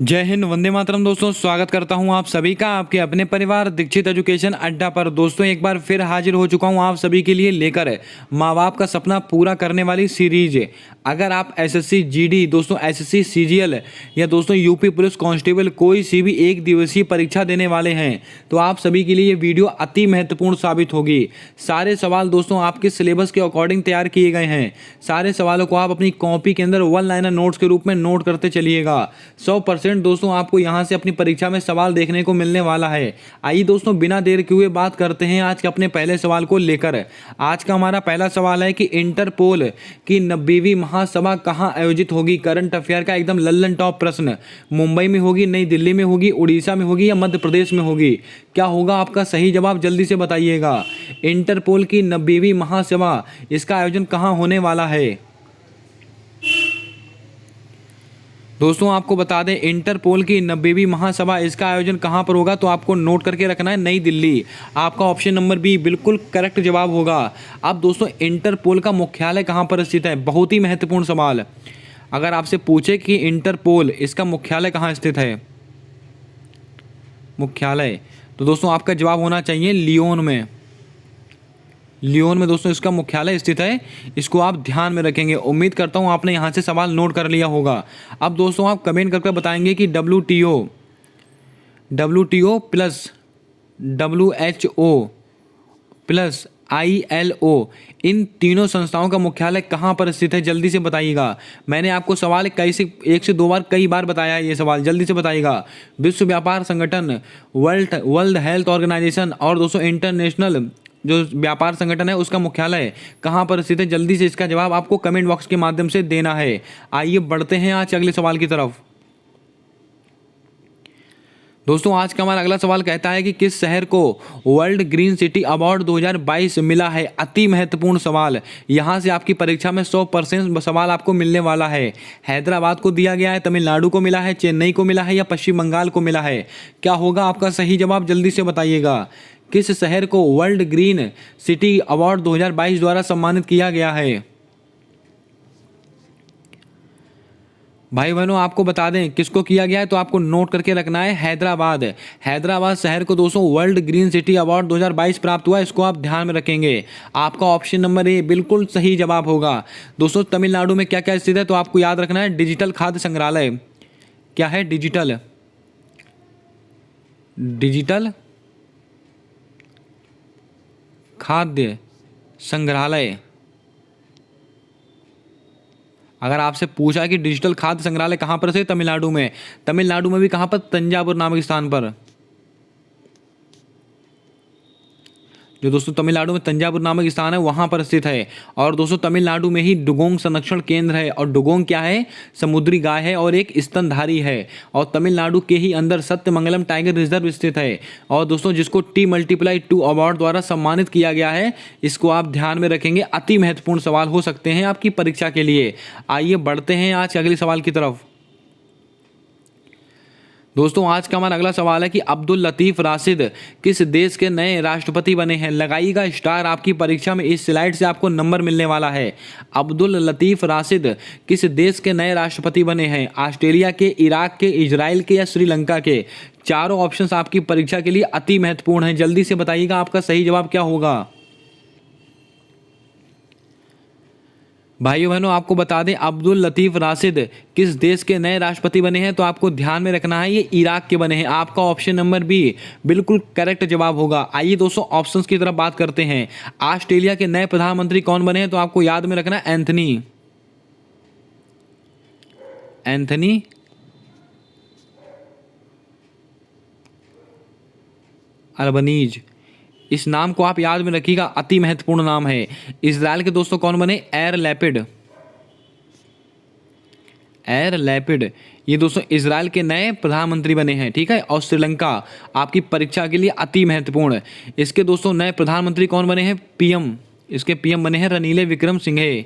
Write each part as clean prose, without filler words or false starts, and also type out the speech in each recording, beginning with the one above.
जय हिंद, वंदे मातरम। दोस्तों स्वागत करता हूं आप सभी का आपके अपने परिवार दीक्षित एजुकेशन अड्डा पर। दोस्तों एक बार फिर हाजिर हो चुका हूं आप सभी के लिए लेकर माँ बाप का सपना पूरा करने वाली सीरीज। अगर आप एसएससी जीडी, दोस्तों एसएससी सीजीएल या दोस्तों यूपी पुलिस कांस्टेबल कोई सी भी एक दिवसीय परीक्षा देने वाले हैं तो आप सभी के लिए ये वीडियो अति महत्वपूर्ण साबित होगी। सारे सवाल दोस्तों आपके सिलेबस के अकॉर्डिंग तैयार किए गए हैं। सारे सवालों को आप अपनी कॉपी के अंदर वन लाइनर नोट्स के रूप में नोट करते चलिएगा। 100% दोस्तों आपको यहां से अपनी परीक्षा में सवाल देखने को मिलने वाला है। आइए दोस्तों बिना देर किए हुए बात करते हैं आज के अपने पहले सवाल को लेकर। आज का हमारा पहला सवाल है कि इंटरपोल की 90वीं महासभा कहां आयोजित होगी। करंट अफेयर का एकदम लल्लन टॉप प्रश्न। मुंबई में होगी, नई दिल्ली में होगी, उड़ीसा में होगी या मध्य प्रदेश में होगी? क्या होगा आपका सही जवाब, जल्दी से बताइएगा। इंटरपोल की 90वीं महासभा, इसका आयोजन कहां होने वाला है? दोस्तों आपको बता दें इंटरपोल की 90वीं महासभा, इसका आयोजन कहां पर होगा तो आपको नोट करके रखना है, नई दिल्ली। आपका ऑप्शन नंबर बी बिल्कुल करेक्ट जवाब होगा। अब दोस्तों इंटरपोल का मुख्यालय कहां पर स्थित है? बहुत ही महत्वपूर्ण सवाल। अगर आपसे पूछे कि इंटरपोल इसका मुख्यालय कहां स्थित है, मुख्यालय, तो दोस्तों आपका जवाब होना चाहिए लियोन में। लियोन में दोस्तों इसका मुख्यालय स्थित है। इसको आप ध्यान में रखेंगे। उम्मीद करता हूं आपने यहां से सवाल नोट कर लिया होगा। अब दोस्तों आप कमेंट करके बताएंगे कि W plus WHO plus ILO, इन तीनों संस्थाओं का मुख्यालय कहां पर स्थित है? जल्दी से बताइएगा। मैंने आपको सवाल एक से दो बार कई बार बताया है ये सवाल, जल्दी से बताइएगा। विश्व व्यापार संगठन, वर्ल्ड हेल्थ ऑर्गेनाइजेशन और दोस्तों इंटरनेशनल जो व्यापार संगठन है उसका मुख्यालय कहां पर स्थित है? जल्दी से इसका जवाब आपको कमेंट बॉक्स के माध्यम से देना है। आइए बढ़ते हैं आज अगले सवाल की तरफ। दोस्तों आज का हमारा अगला सवाल कहता है कि किस शहर को वर्ल्ड ग्रीन सिटी अवार्ड 2022 मिला है? अति महत्वपूर्ण सवाल। यहां से आपकी परीक्षा में 100% सवाल आपको मिलने वाला है। हैदराबाद को दिया गया है, तमिलनाडु को मिला है, चेन्नई को मिला है या पश्चिम बंगाल को मिला है? क्या होगा आपका सही जवाब, जल्दी से बताइएगा। किस शहर को वर्ल्ड ग्रीन सिटी अवार्ड 2022 द्वारा सम्मानित किया गया है? भाई बहनों आपको बता दें किसको किया गया है तो आपको नोट करके रखना है, हैदराबाद। हैदराबाद शहर को दोस्तों वर्ल्ड ग्रीन सिटी अवार्ड 2022 प्राप्त हुआ, इसको आप ध्यान में रखेंगे। आपका ऑप्शन नंबर ए बिल्कुल सही जवाब होगा। दोस्तों तमिलनाडु में क्या क्या स्थित है तो आपको याद रखना है, डिजिटल खाद्य संग्रहालय। क्या है? डिजिटल खाद्य संग्रहालय। अगर आपसे पूछा कि डिजिटल खाद्य संग्रहालय कहां पर से, तमिलनाडु में। तमिलनाडु में भी कहां पर? तंजावुर नामक स्थान पर। जो दोस्तों तमिलनाडु में तंजावुर नामक स्थान है वहां पर स्थित है। और दोस्तों तमिलनाडु में ही डुगोंग संरक्षण केंद्र है। और डुगोंग क्या है? समुद्री गाय है और एक स्तनधारी है। और तमिलनाडु के ही अंदर सत्यमंगलम टाइगर रिजर्व स्थित है। और दोस्तों जिसको T+2 अवार्ड द्वारा सम्मानित किया गया है, इसको आप ध्यान में रखेंगे। अति महत्वपूर्ण सवाल हो सकते हैं आपकी परीक्षा के लिए। आइए बढ़ते हैं आज अगले सवाल की तरफ। दोस्तों आज का हमारा अगला सवाल है कि अब्दुल लतीफ राशिद किस देश के नए राष्ट्रपति बने हैं? लगाइएगा स्टार, आपकी परीक्षा में इस स्लाइड से आपको नंबर मिलने वाला है। अब्दुल लतीफ राशिद किस देश के नए राष्ट्रपति बने हैं? ऑस्ट्रेलिया के, इराक के, इजराइल के या श्रीलंका के? चारों ऑप्शंस आपकी परीक्षा के लिए अति महत्वपूर्ण है। जल्दी से बताइएगा आपका सही जवाब क्या होगा। भाइयों बहनों आपको बता दें अब्दुल लतीफ राशिद किस देश के नए राष्ट्रपति बने हैं तो आपको ध्यान में रखना है, ये इराक के बने हैं। आपका ऑप्शन नंबर बी बिल्कुल करेक्ट जवाब होगा। आइए दोस्तों ऑप्शंस की तरफ बात करते हैं। ऑस्ट्रेलिया के नए प्रधानमंत्री कौन बने हैं तो आपको याद में रखना है, एंथनी अल्बनीज। इस नाम को आप याद में रखिएगा, अति महत्वपूर्ण नाम है। इजराइल के दोस्तों कौन बने? एयर लैपिड, ये दोस्तों इजराइल के नए प्रधानमंत्री बने हैं, ठीक है। और श्रीलंका आपकी परीक्षा के लिए अति महत्वपूर्ण है। इसके दोस्तों नए प्रधानमंत्री कौन बने हैं? पीएम, इसके पीएम बने हैं रनील विक्रम सिंघे।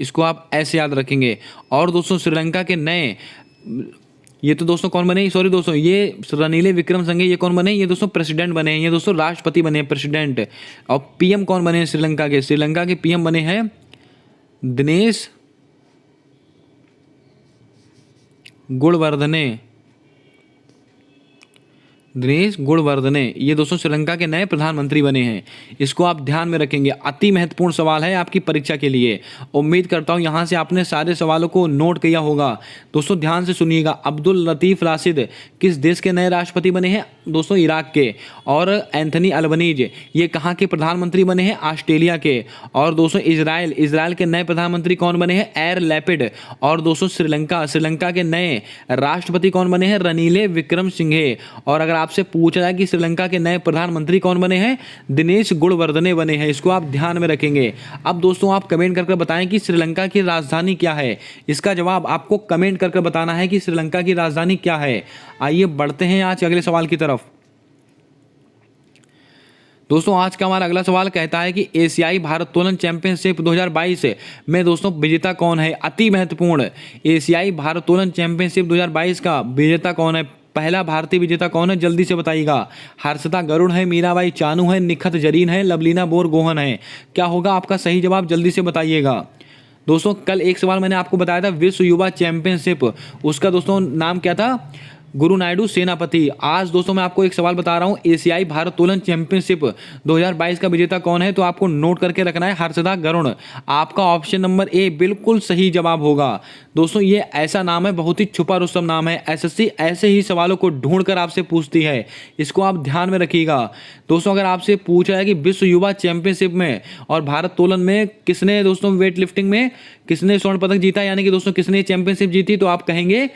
इसको आप ऐसे याद रखेंगे। और दोस्तों श्रीलंका के नए ये तो दोस्तों कौन बने, सॉरी दोस्तों, ये रनीले विक्रमसिंघे ये कौन बने, ये दोस्तों प्रेसिडेंट बने हैं, ये दोस्तों राष्ट्रपति बने हैं, प्रेसिडेंट। और पीएम कौन बने हैं श्रीलंका के, श्रीलंका के पीएम बने हैं दिनेश गुणवर्धने, दिनेश गुणवर्धने, ये दोस्तों श्रीलंका के नए प्रधानमंत्री बने हैं। इसको आप ध्यान में रखेंगे, अति महत्वपूर्ण सवाल है आपकी परीक्षा के लिए। उम्मीद करता हूं यहां से आपने सारे सवालों को नोट किया होगा। दोस्तों ध्यान से सुनिएगा, अब्दुल लतीफ राशिद किस देश के नए राष्ट्रपति बने हैं, दोस्तों इराक के। और एंथनी अल्बनीज ये कहाँ के प्रधानमंत्री बने हैं, ऑस्ट्रेलिया के। और दोस्तों इजराइल के नए प्रधानमंत्री कौन बने हैं, एर लैपिड। और दोस्तों श्रीलंका के नए राष्ट्रपति कौन बने हैं, रनीले विक्रमसिंघे। और अगर आपसे पूछा जाए कि श्रीलंका के नए प्रधानमंत्री कौन बने हैं, दिनेश गुणवर्धने बने हैं। इसको आप ध्यान में रखेंगे। अब दोस्तों आप कमेंट करके बताएं कि श्रीलंका की राजधानी क्या है। इसका जवाब आपको कमेंट करके बताना है कि श्रीलंका की राजधानी क्या है। आइए बढ़ते हैं आज अगले सवाल की तरफ। दोस्तों आज का हमारा अगला सवाल कहता है कि एशियाई भारोत्तोलन चैंपियनशिप 2022 में दोस्तों विजेता कौन है। अति महत्वपूर्ण, एशियाई भारोत्तोलन चैंपियनशिप 2022 का विजेता कौन है, पहला भारतीय विजेता कौन है, जल्दी से बताइएगा। हर्षिता गरुड़ है, मीराबाई चानू है, निखत जरीन है, लवलीना बोरगोहन है। क्या होगा आपका सही जवाब, जल्दी से बताइएगा। दोस्तों कल एक सवाल मैंने आपको बताया था विश्व युवा चैंपियनशिप, उसका दोस्तों नाम क्या था, गुरु नायडू सेनापति। आज दोस्तों मैं आपको एक सवाल बता रहा हूं, एशियाई भारोत्तोलन चैंपियनशिप 2022 का विजेता कौन है, तो आपको नोट करके रखना है हर्षिता गरुड़। आपका ऑप्शन नंबर ए बिल्कुल सही जवाब होगा। दोस्तों ये ऐसा नाम है, बहुत ही छुपा रुस्तम नाम है। एसएससी ऐसे ही सवालों को ढूंढकर आपसे पूछती है, इसको आप ध्यान में रखिएगा। दोस्तों अगर आपसे पूछा है कि विश्व युवा चैंपियनशिप में और भारोत्तोलन में किसने दोस्तों वेट लिफ्टिंग में किसने स्वर्ण पदक जीता, यानी कि दोस्तों किसने चैंपियनशिप जीती, तो आप कहेंगे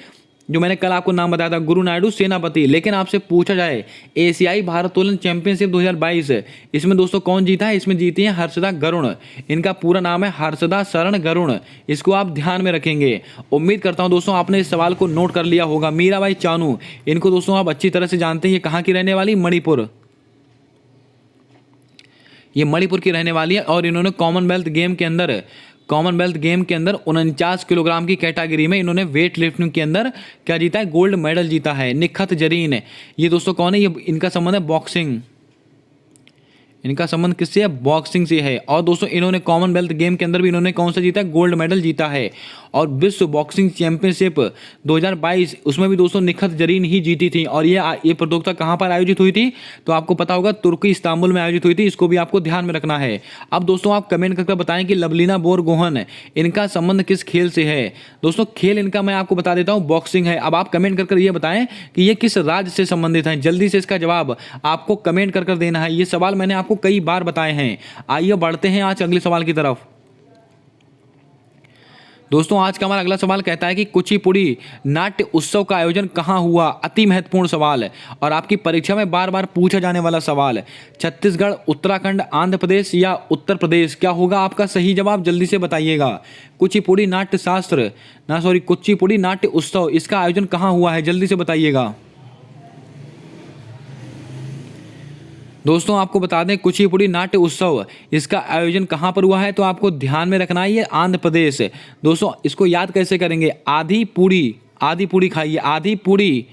जो मैंने कल आपको नाम बताया था गुरु नायडू सेनापति। लेकिन आपसे पूछा जाए एशियाई भारोत्तोलन चैंपियनशिप 2022 इसमें दोस्तों कौन जीता है, इसमें जीती है हर्षिता गरुड़। इनका पूरा नाम है हर्षिता शरण गरुड़। इसको आप ध्यान में रखेंगे। उम्मीद करता हूं दोस्तों आपने इस सवाल को नोट कर लिया होगा। मीराबाई चानू, इनको दोस्तों आप अच्छी तरह से जानते हैं, ये कहाँ की रहने वाली, मणिपुर, ये मणिपुर की रहने वाली है। और इन्होंने कॉमनवेल्थ गेम के अंदर 49 किलोग्राम की कैटेगरी में इन्होंने वेट लिफ्टिंग के अंदर क्या जीता है, गोल्ड मेडल जीता है। निखत जरीन ये दोस्तों कौन है, ये इनका संबंध है बॉक्सिंग, इनका संबंध किससे है, बॉक्सिंग से है। और दोस्तों इन्होंने कॉमनवेल्थ गेम के अंदर भी इन्होंने कौन सा जीता है, गोल्ड मेडल जीता है। और विश्व बॉक्सिंग चैंपियनशिप 2022 उसमें भी दोस्तों निखत जरीन ही जीती थी। और ये प्रतियोगिता कहाँ पर आयोजित हुई थी, तो आपको पता होगा तुर्की इस्तांबुल में आयोजित हुई थी। इसको भी आपको ध्यान में रखना है। अब दोस्तों आप कमेंट करके बताएं कि लवलीना बोरगोहन इनका संबंध किस खेल से है। दोस्तों खेल इनका मैं आपको बता देता हूँ, बॉक्सिंग है। अब आप कमेंट कर ये बताएं कि ये किस राज्य से संबंधित है। जल्दी से इसका जवाब आपको कमेंट कर देना है। ये सवाल मैंने आपको कई बार बताए हैं। आइए बढ़ते हैं आज अगले सवाल की तरफ। दोस्तों आज का हमारा अगला सवाल कहता है कि कुचिपुड़ी नाट्य उत्सव का आयोजन कहाँ हुआ। अति महत्वपूर्ण सवाल है और आपकी परीक्षा में बार बार पूछा जाने वाला सवाल है। छत्तीसगढ़, उत्तराखंड, आंध्र प्रदेश या उत्तर प्रदेश, क्या होगा आपका सही जवाब, जल्दी से बताइएगा। कुचिपुड़ी कुचिपुड़ी नाट्य उत्सव, इसका आयोजन कहाँ हुआ है, जल्दी से बताइएगा। दोस्तों आपको बता दें कुचिपुड़ी नाट्य उत्सव इसका आयोजन कहाँ पर हुआ है, तो आपको ध्यान में रखना है ये आंध्र प्रदेश। दोस्तों इसको याद कैसे करेंगे, आधी पूड़ी खाइए, आधी पूड़ी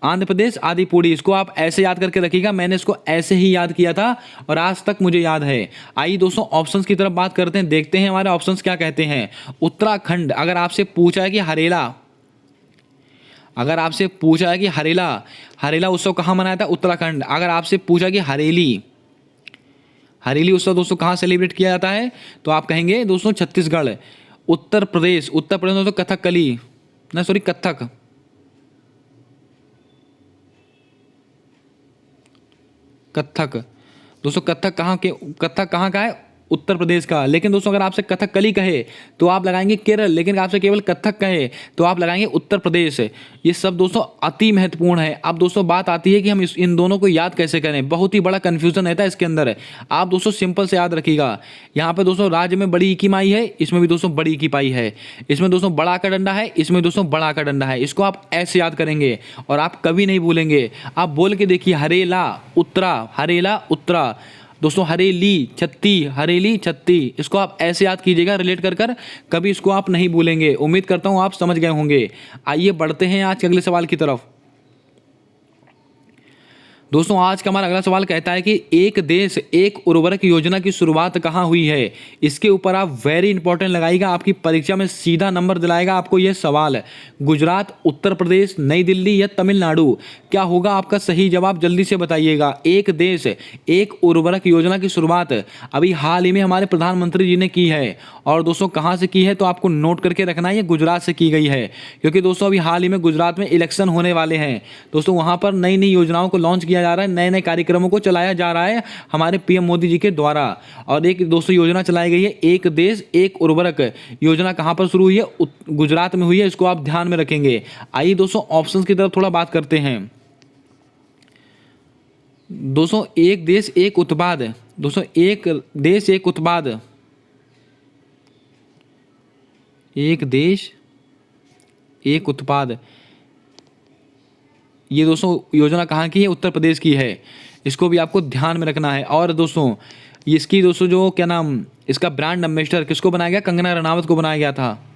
आंध्र प्रदेश, आधी पूड़ी, इसको आप ऐसे याद करके रखिएगा। मैंने इसको ऐसे ही याद किया था और आज तक मुझे याद है। आइए दोस्तों ऑप्शंस की तरफ बात करते हैं, देखते हैं हमारे ऑप्शंस क्या कहते हैं। उत्तराखंड, अगर आपसे पूछा है कि हरेला उत्सव कहाँ मनाया था, उत्तराखंड। अगर आपसे पूछा कि हरेली उत्सव दोस्तों कहाँ सेलिब्रेट किया जाता है, तो आप कहेंगे दोस्तों छत्तीसगढ़। उत्तर प्रदेश दोस्तों कथक दोस्तों, कथक कहाँ का है, उत्तर प्रदेश का। लेकिन दोस्तों अगर आपसे कथकली कहे तो आप लगाएंगे केरल, लेकिन आपसे केवल कथक कहे तो आप लगाएंगे उत्तर प्रदेश। ये सब दोस्तों अति महत्वपूर्ण है। अब दोस्तों बात आती है कि हम इन दोनों को याद कैसे करें, बहुत ही बड़ा कंफ्यूजन रहता है इसके अंदर। आप दोस्तों सिंपल से याद रखिएगा। यहाँ पे दोस्तों राज्य में बड़ी की माई है, इसमें भी दोस्तों बड़ी की पाई है, इसमें दोस्तों बड़ा का डंडा है, इसमें दोस्तों बड़ा का डंडा है। इसको आप ऐसे याद करेंगे और आप कभी नहीं भूलेंगे। आप बोल के देखिए, हरेला उत्तरा, दोस्तों हरेली छत्ती, हरेली छत्ती, इसको आप ऐसे याद कीजिएगा रिलेट कर कर, कभी इसको आप नहीं भूलेंगे। उम्मीद करता हूँ आप समझ गए होंगे। आइए बढ़ते हैं आज के अगले सवाल की तरफ। दोस्तों आज का हमारा अगला सवाल कहता है कि एक देश एक उर्वरक योजना की शुरुआत कहाँ हुई है। इसके ऊपर आप वेरी इंपॉर्टेंट लगाइएगा, आपकी परीक्षा में सीधा नंबर दिलाएगा आपको यह सवाल है। गुजरात, उत्तर प्रदेश, नई दिल्ली या तमिलनाडु, क्या होगा आपका सही जवाब, जल्दी से बताइएगा। एक देश एक उर्वरक योजना की शुरुआत अभी हाल ही में हमारे प्रधानमंत्री जी ने की है। और दोस्तों कहाँ से की है तो आपको नोट करके रखना है, ये गुजरात से की गई है। क्योंकि दोस्तों अभी हाल ही में गुजरात में इलेक्शन होने वाले हैं। दोस्तों वहाँ पर नई नई योजनाओं को लॉन्च किया जा रहा है, नए नए कार्यक्रमों को चलाया जा रहा है हमारे पीएम मोदी जी के द्वारा। और एक दोस्तों योजना चलाई गई है, एक देश एक उर्वरक योजना। कहाँ पर शुरू हुई है, गुजरात में हुई है, इसको आप ध्यान में रखेंगे। आइए दोस्तों ऑप्शंस की तरफ थोड़ा बात करते हैं। दोस्तों एक देश एक उत्पाद, दोस्तों एक देश एक उत्पाद, एक देश एक उत्पाद, ये दोस्तों योजना कहाँ की है, उत्तर प्रदेश की है। इसको भी आपको ध्यान में रखना है। और दोस्तों इसकी दोस्तों जो क्या नाम, इसका ब्रांड एम्बेसडर किसको बनाया गया, कंगना रनावत को बनाया गया था,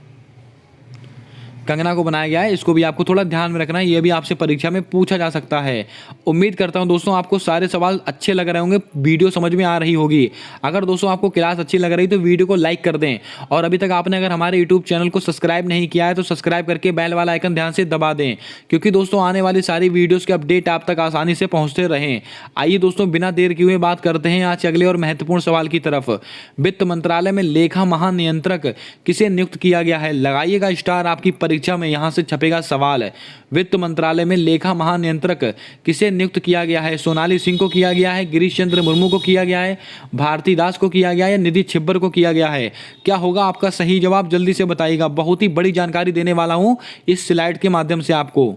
कंगना को बनाया गया है। इसको भी आपको थोड़ा ध्यान में रखना है, ये भी आपसे परीक्षा में पूछा जा सकता है। उम्मीद करता हूं दोस्तों आपको सारे सवाल अच्छे लग रहे होंगे, वीडियो समझ में आ रही होगी। अगर दोस्तों आपको क्लास अच्छी लग रही तो वीडियो को लाइक कर दें। और अभी तक आपने अगर हमारे यूट्यूब चैनल को सब्सक्राइब नहीं किया है तो सब्सक्राइब करके बेल वाला आइकन ध्यान से दबा दें, क्योंकि दोस्तों आने वाली सारी वीडियोज़ के अपडेट आप तक आसानी से पहुँचते रहें। आइए दोस्तों बिना देर किए हुए बात करते हैं आज अगले और महत्वपूर्ण सवाल की तरफ। वित्त मंत्रालय में लेखा महानियंत्रक किसे नियुक्त किया गया है, लगाइएगा स्टार, आपकी परीक्षा में यहाँ से छपेगा सवाल है। वित्त मंत्रालय में लेखा महानियंत्रक किसे नियुक्त किया गया है, सोनाली सिंह को किया गया है, गिरीश चंद्र मुर्मू को किया गया है, भारती दास को किया गया है, निधि छिब्बर को किया गया है। क्या होगा आपका सही जवाब, जल्दी से बताइएगा। बहुत ही बड़ी जानकारी देने वाला हूं इस स्लाइड के माध्यम से आपको।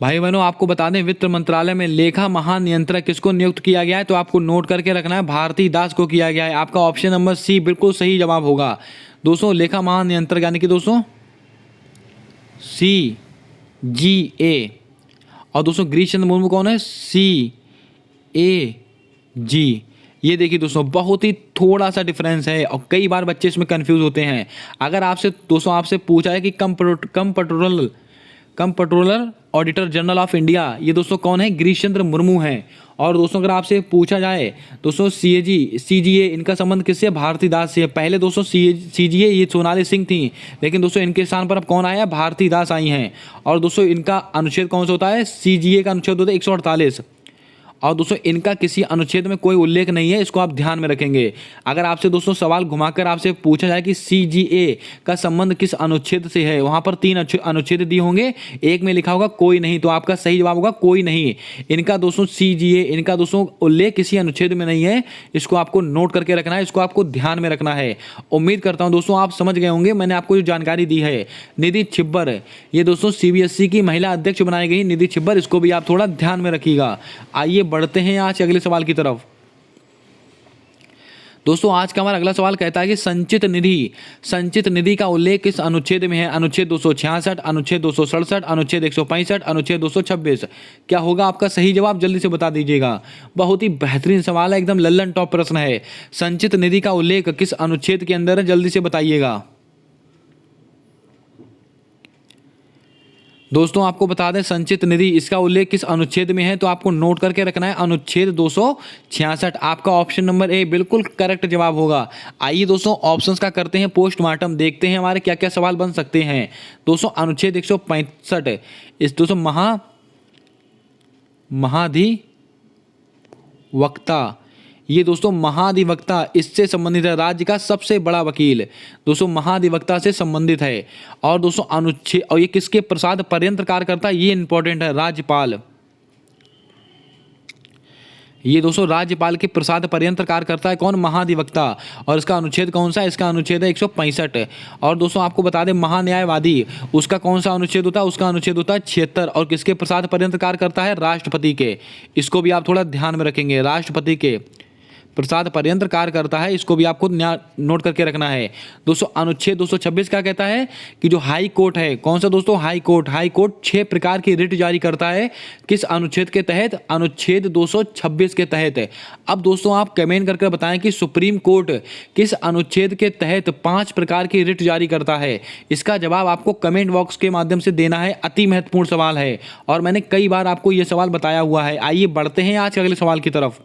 भाई बहनों आपको बता दें वित्त मंत्रालय में लेखा महानियंत्रक किसको नियुक्त किया गया है, तो आपको नोट करके रखना है, भारती दास को किया गया है। आपका ऑप्शन नंबर सी बिल्कुल सही जवाब होगा। दोस्तों लेखा महानियंत्रक यानी कि दोस्तों CGA, और दोस्तों गिरीश चंद्र मुर्मू कौन है, CAG। ये देखिए दोस्तों बहुत ही थोड़ा सा डिफरेंस है और कई बार बच्चे इसमें कंफ्यूज होते हैं। अगर आपसे दोस्तों आपसे पूछा है कि comptroller auditor general of India, ये दोस्तों कौन है, गिरीश चंद्र मुर्मू हैं। और दोस्तों अगर आपसे पूछा जाए दोस्तों CGA, इनका संबंध किससे, भारती दास से। पहले दोस्तों CGA ये सोनाली सिंह थी, लेकिन दोस्तों इनके स्थान पर अब कौन आया, भारती दास आई हैं। और दोस्तों इनका अनुच्छेद कौन सा होता है, CGA का अनुच्छेद होता है 148। और दोस्तों इनका किसी अनुच्छेद में कोई उल्लेख नहीं है, इसको आप ध्यान में रखेंगे। अगर आपसे दोस्तों सवाल घुमाकर आपसे पूछा जाए कि CGA का संबंध किस अनुच्छेद से है, वहां पर 3 अनुच्छेद दिए होंगे, एक में लिखा होगा कोई नहीं, तो आपका सही जवाब होगा कोई नहीं। इनका दोस्तों CGA, इनका दोस्तों उल्लेख किसी अनुच्छेद में नहीं है, इसको आपको नोट करके रखना है, इसको आपको ध्यान में रखना है। उम्मीद करता हूँ दोस्तों आप समझ गए होंगे मैंने आपको जो जानकारी दी है। निधि छिब्बर, ये दोस्तों CBSE की महिला अध्यक्ष बनाई गई निधि छिब्बर, इसको भी आप थोड़ा ध्यान में रखिएगा। आइए बढ़ते हैं आज अगले सवाल की तरफ। दोस्तों आज का हमारा अगला सवाल कहता है कि संचित निधि का उल्लेख किस अनुच्छेद में है, अनुच्छेद 266, अनुच्छेद 267, अनुच्छेद 165, अनुच्छेद 226। क्या होगा आपका सही जवाब, जल्दी से बता दीजिएगा। बहुत ही बेहतरीन सवाल है, एकदम लल्लन टॉप प्रश्न है। संचित निधि का उल्लेख किस अनुच्छेद के अंदर है, जल्दी से बताइएगा। दोस्तों आपको बता दें संचित निधि, इसका उल्लेख किस अनुच्छेद में है, तो आपको नोट करके रखना है, अनुच्छेद 266। आपका ऑप्शन नंबर ए बिल्कुल करेक्ट जवाब होगा। आइए दोस्तों ऑप्शंस का करते हैं पोस्टमार्टम, देखते हैं हमारे क्या क्या सवाल बन सकते हैं। दोस्तों अनुच्छेद 165, इस दोस्तों महाधिवक्ता, ये दोस्तों महाधिवक्ता इससे संबंधित है, राज्य का सबसे बड़ा वकील दोस्तों महाधिवक्ता से संबंधित है। और दोस्तों अनुच्छेद, और ये किसके प्रसाद पर्यंत कार्य करता है, ये इंपॉर्टेंट है, राज्यपाल। ये दोस्तों राज्यपाल के प्रसाद पर्यंत कार्य करता है कौन, महाधिवक्ता। और इसका अनुच्छेद कौन सा है, इसका अनुच्छेद है 165। और दोस्तों आपको बता दें महान्यायवादी, उसका कौन सा अनुच्छेद होता है, उसका अनुच्छेद होता है 76। और किसके प्रसाद पर्यंत कार्य करता है, राष्ट्रपति के। इसको भी आप थोड़ा ध्यान में रखेंगे, राष्ट्रपति के प्रसाद पर्यंत कार्य करता है, इसको भी आपको नोट करके रखना है। दोस्तों अनुच्छेद 226 क्या कहता है कि जो हाई कोर्ट है, कौन सा दोस्तों, हाई कोर्ट 6 प्रकार की रिट जारी करता है। किस अनुच्छेद के तहत, अनुच्छेद 226 के तहत। अब दोस्तों आप कमेंट करके बताएं कि सुप्रीम कोर्ट किस अनुच्छेद के तहत 5 प्रकार की रिट जारी करता है। इसका जवाब आपको कमेंट बॉक्स के माध्यम से देना है। अति महत्वपूर्ण सवाल है और मैंने कई बार आपको यह सवाल बताया हुआ है। आइए बढ़ते हैं आज के अगले सवाल की तरफ।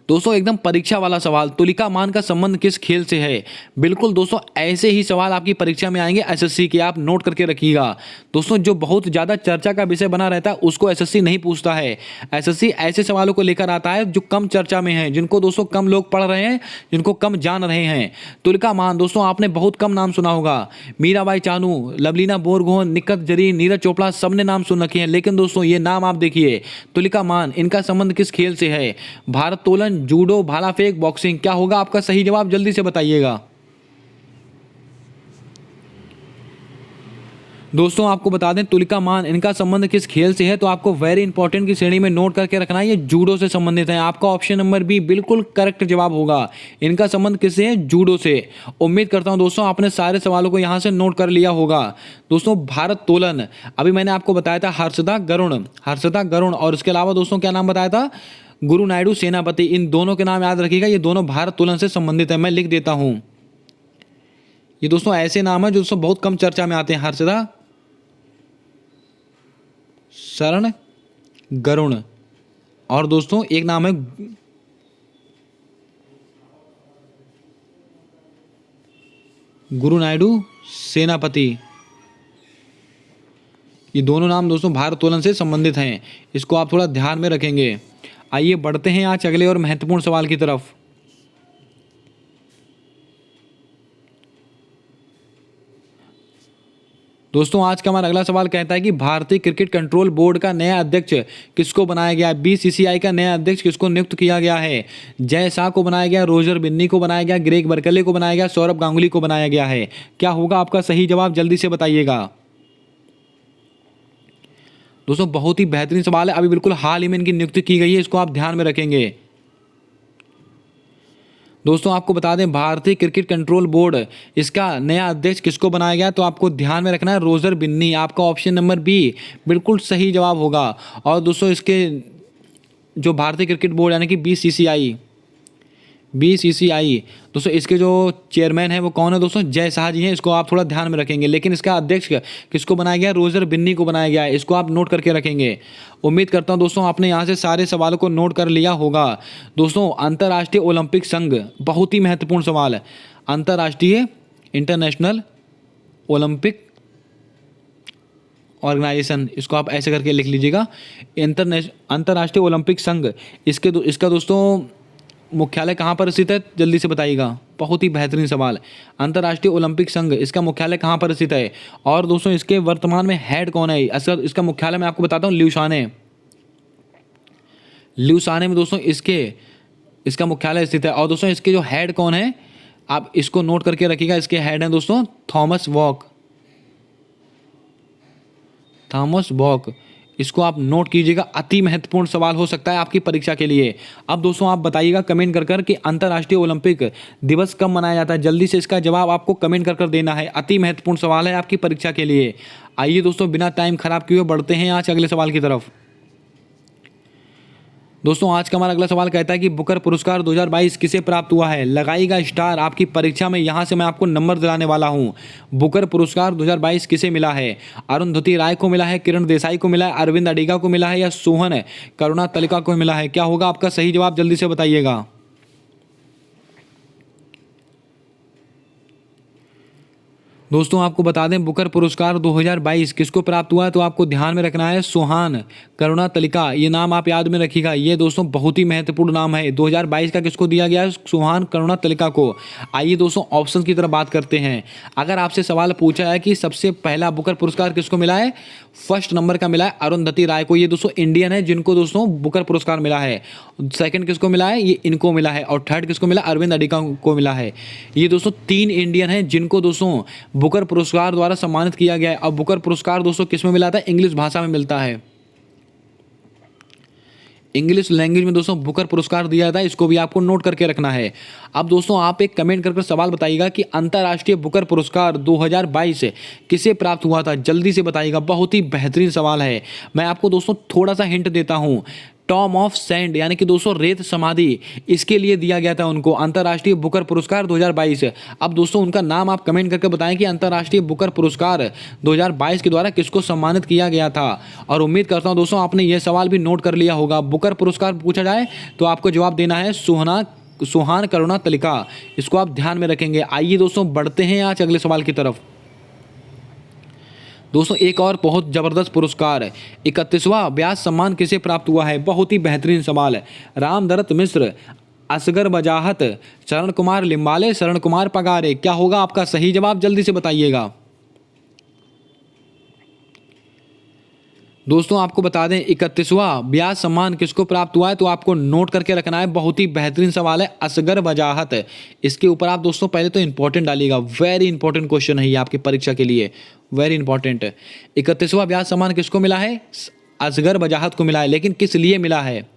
दोस्तों एकदम परीक्षा वाला सवाल, तुलिका मान का संबंध किस खेल से है। बिल्कुल दोस्तों ऐसे ही सवाल आपकी परीक्षा में आएंगे एसएससी के, आप नोट करके रखिएगा। दोस्तों जो बहुत ज़्यादा चर्चा का विषय बना रहता है उसको एसएससी नहीं पूछता है। एसएससी ऐसे सवालों को लेकर आता है जो कम चर्चा में है, जिनको दोस्तों कम लोग पढ़ रहे हैं, जिनको कम जान रहे हैं। तुलिका मान दोस्तों आपने बहुत कम नाम सुना होगा। मीराबाई चानू, लवलीना बोरगोहन, निखत जरीन, नीरज चोपड़ा, सबने नाम सुन रखे हैं। लेकिन दोस्तों ये नाम आप देखिए, तुलिका मान, इनका संबंध किस खेल से है। भारोत्तोलन, जूडो, भाला फेंक, बॉक्सिंग। क्या होगा आपका सही जवाब, जल्दी से बताइएगा। दोस्तों आपको बता दें तुलिका मान, इनका संबंध किस खेल से है, तो आपको वेरी इंपॉर्टेंट की श्रेणी में नोट करके रखना है, ये जूडो से संबंधित है। आपका ऑप्शन नंबर बी बिल्कुल करेक्ट जवाब होगा। इनका संबंध किससे है, जूडो से। उम्मीद करता हूं दोस्तों आपने सारे सवालों को यहां से नोट कर लिया होगा। दोस्तों भारोत्तोलन, अभी मैंने आपको बताया था हर्षदा गरुण, और इसके अलावा दोस्तों क्या नाम बताया था, गुरु नायडू सेनापति। इन दोनों के नाम याद रखिएगा, ये दोनों भारोत्तोलन से संबंधित है। मैं लिख देता हूं, ये दोस्तों ऐसे नाम है जो दोस्तों बहुत कम चर्चा में आते हैं, हर्षदा शरण गरुण, और दोस्तों एक नाम है गुरु नायडू सेनापति। ये दोनों नाम दोस्तों भारोत्तोलन से संबंधित हैं, इसको आप थोड़ा ध्यान में रखेंगे। आइए बढ़ते हैं आज अगले और महत्वपूर्ण सवाल की तरफ। दोस्तों आज का हमारा अगला सवाल कहता है कि भारतीय क्रिकेट कंट्रोल बोर्ड का नया अध्यक्ष किसको बनाया गया है। बीसीसीआई का नया अध्यक्ष किसको नियुक्त किया गया है। जय शाह को बनाया गया, रोजर बिन्नी को बनाया गया, ग्रेग बर्कले को बनाया गया, सौरभ गांगुली को बनाया गया है। क्या होगा आपका सही जवाब, जल्दी से बताइएगा। दोस्तों बहुत ही बेहतरीन सवाल है, अभी बिल्कुल हाल ही में इनकी नियुक्ति की गई है, इसको आप ध्यान में रखेंगे। दोस्तों आपको बता दें भारतीय क्रिकेट कंट्रोल बोर्ड, इसका नया अध्यक्ष किसको बनाया गया, तो आपको ध्यान में रखना है रोजर बिन्नी। आपका ऑप्शन नंबर बी बिल्कुल सही जवाब होगा। और दोस्तों इसके जो भारतीय क्रिकेट बोर्ड यानी कि बीसीसीआई दोस्तों इसके जो चेयरमैन है वो कौन है दोस्तों, जय शाह जी हैं। इसको आप थोड़ा ध्यान में रखेंगे। लेकिन इसका अध्यक्ष किसको बनाया गया, रोजर बिन्नी को बनाया गया है, इसको आप नोट करके रखेंगे। उम्मीद करता हूं दोस्तों आपने यहाँ से सारे सवालों को नोट कर लिया होगा। दोस्तों अंतर्राष्ट्रीय ओलंपिक संघ, बहुत ही महत्वपूर्ण सवाल है। अंतर्राष्ट्रीय इंटरनेशनल ओलंपिक ऑर्गेनाइजेशन, इसको आप ऐसे करके लिख लीजिएगा, अंतर्राष्ट्रीय ओलंपिक संघ। इसका दोस्तों मुख्यालय कहाँ पर स्थित है, जल्दी से बताइएगा। बहुत ही बेहतरीन सवाल। अंतर्राष्ट्रीय ओलंपिक संघ, इसका मुख्यालय कहाँ पर स्थित है। और दोस्तों इसके वर्तमान में हेड कौन है। इसका मुख्यालय मैं आपको बताता हूँ, ल्यूसाने में दोस्तों इसका मुख्यालय स्थित है। और दोस्तों इसके जो हेड कौन है, आप इसको नोट करके रखिएगा। इसके हेड हैं दोस्तों थॉमस वॉक, इसको आप नोट कीजिएगा। अति महत्वपूर्ण सवाल हो सकता है आपकी परीक्षा के लिए। अब दोस्तों आप बताइएगा कमेंट कर कि अंतर्राष्ट्रीय ओलंपिक दिवस कब मनाया जाता है। जल्दी से इसका जवाब आपको कमेंट कर देना है। अति महत्वपूर्ण सवाल है आपकी परीक्षा के लिए। आइए दोस्तों बिना टाइम खराब किए बढ़ते हैं आज अगले सवाल की तरफ। दोस्तों आज का हमारा अगला सवाल कहता है कि बुकर पुरस्कार 2022 किसे प्राप्त हुआ है। लगाइएगा स्टार, आपकी परीक्षा में यहाँ से मैं आपको नंबर दिलाने वाला हूँ। बुकर पुरस्कार 2022 किसे मिला है। अरुंधति राय को मिला है, किरण देसाई को मिला है, अरविंद अडिगा को मिला है, या सोहन करुणा तलिका को मिला है। क्या होगा आपका सही जवाब, जल्दी से बताइएगा। दोस्तों आपको बता दें बुकर पुरस्कार 2022 किसको प्राप्त हुआ है, तो आपको ध्यान में रखना है सोहान करुणा तलिका। ये नाम आप याद में रखिएगा, ये दोस्तों बहुत ही महत्वपूर्ण नाम है। 2022 का किसको दिया गया है, सोहान करुणा तलिका को। आइए दोस्तों ऑप्शन की तरफ बात करते हैं। अगर आपसे सवाल पूछा है कि सबसे पहला बुकर पुरस्कार किसको मिला है, फर्स्ट नंबर का मिला है अरुंधति राय को। ये दोस्तों इंडियन है जिनको दोस्तों बुकर पुरस्कार मिला है। सेकंड किसको मिला है, ये इनको मिला है। और थर्ड किसको मिला, अरविंद अडिगा को मिला है। ये दोस्तों 3 इंडियन हैं जिनको दोस्तों बुकर पुरस्कार द्वारा सम्मानित किया गया है। और बुकर पुरस्कार दोस्तों किस में मिला था, इंग्लिश भाषा में मिलता है। इंग्लिश लैंग्वेज में दोस्तों बुकर पुरस्कार दिया जाता है, इसको भी आपको नोट करके रखना है। अब दोस्तों आप एक कमेंट करके सवाल बताइएगा कि अंतर्राष्ट्रीय बुकर पुरस्कार 2022 किसे प्राप्त हुआ था, जल्दी से बताइएगा। बहुत ही बेहतरीन सवाल है। मैं आपको दोस्तों थोड़ा सा हिंट देता हूँ। टॉम ऑफ सैंड यानी कि दोस्तों रेत समाधि, इसके लिए दिया गया था उनको अंतर्राष्ट्रीय बुकर पुरस्कार 2022। अब दोस्तों उनका नाम आप कमेंट करके बताएं कि अंतर्राष्ट्रीय बुकर पुरस्कार 2022 के द्वारा किसको सम्मानित किया गया था। और उम्मीद करता हूं दोस्तों आपने यह सवाल भी नोट कर लिया होगा। बुकर पुरस्कार पूछा जाए तो आपको जवाब देना है सुहान करुणा तलिका, इसको आप ध्यान में रखेंगे। आइए दोस्तों बढ़ते हैं आज अगले सवाल की तरफ। दोस्तों एक और बहुत ज़बरदस्त पुरस्कार 31वां व्यास सम्मान किसे प्राप्त हुआ है, बहुत ही बेहतरीन सवाल है। रामदत्त मिश्र, असगर वजाहत, शरण कुमार लिम्बाले, शरण कुमार पगारे, क्या होगा आपका सही जवाब, जल्दी से बताइएगा। दोस्तों आपको बता दें 31वां व्यास सम्मान किसको प्राप्त हुआ है, तो आपको नोट करके रखना है। बहुत ही बेहतरीन सवाल है, असगर वजाहत। इसके ऊपर आप दोस्तों पहले तो इंपॉर्टेंट डालिएगा, वेरी इंपॉर्टेंट क्वेश्चन है ये आपकी परीक्षा के लिए, वेरी इंपॉर्टेंट। 31वां व्यास सम्मान किसको मिला है, असगर वजाहत को मिला है, लेकिन किस लिए मिला है,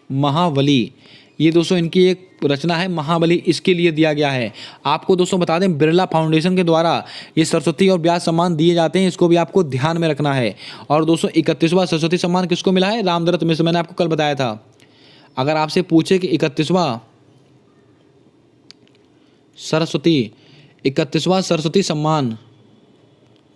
महाबली। ये दोस्तों इनकी एक रचना है महाबली, इसके लिए दिया गया है। आपको दोस्तों बता दें बिरला फाउंडेशन के द्वारा ये सरस्वती और व्यास सम्मान दिए जाते हैं, इसको भी आपको ध्यान में रखना है। और दोस्तों 31वां सरस्वती सम्मान किसको मिला है, रामदत्त मिश्र, मैंने आपको कल बताया था। अगर आपसे पूछे कि 31वां सरस्वती सम्मान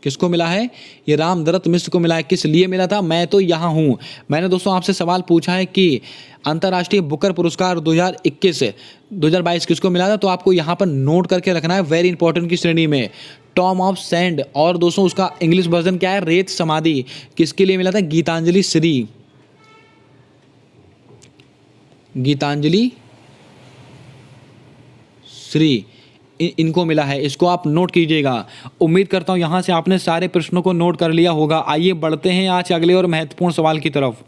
किसको मिला है, ये रामदत्त मिश्र को मिला है। किस लिए मिला था, मैं तो यहाँ हूँ। मैंने दोस्तों आपसे सवाल पूछा है कि अंतर्राष्ट्रीय बुकर पुरस्कार 2022 किसको मिला था, तो आपको यहाँ पर नोट करके रखना है, वेरी इंपॉर्टेंट की श्रेणी में। टॉम ऑफ सैंड, और दोस्तों उसका इंग्लिश वर्जन क्या है, रेत समाधि, किसके लिए मिला था, गीतांजलि श्री इनको मिला है, इसको आप नोट कीजिएगा। उम्मीद करता हूं यहां से आपने सारे प्रश्नों को नोट कर लिया होगा। आइए बढ़ते हैं आज अगले और महत्वपूर्ण सवाल की तरफ।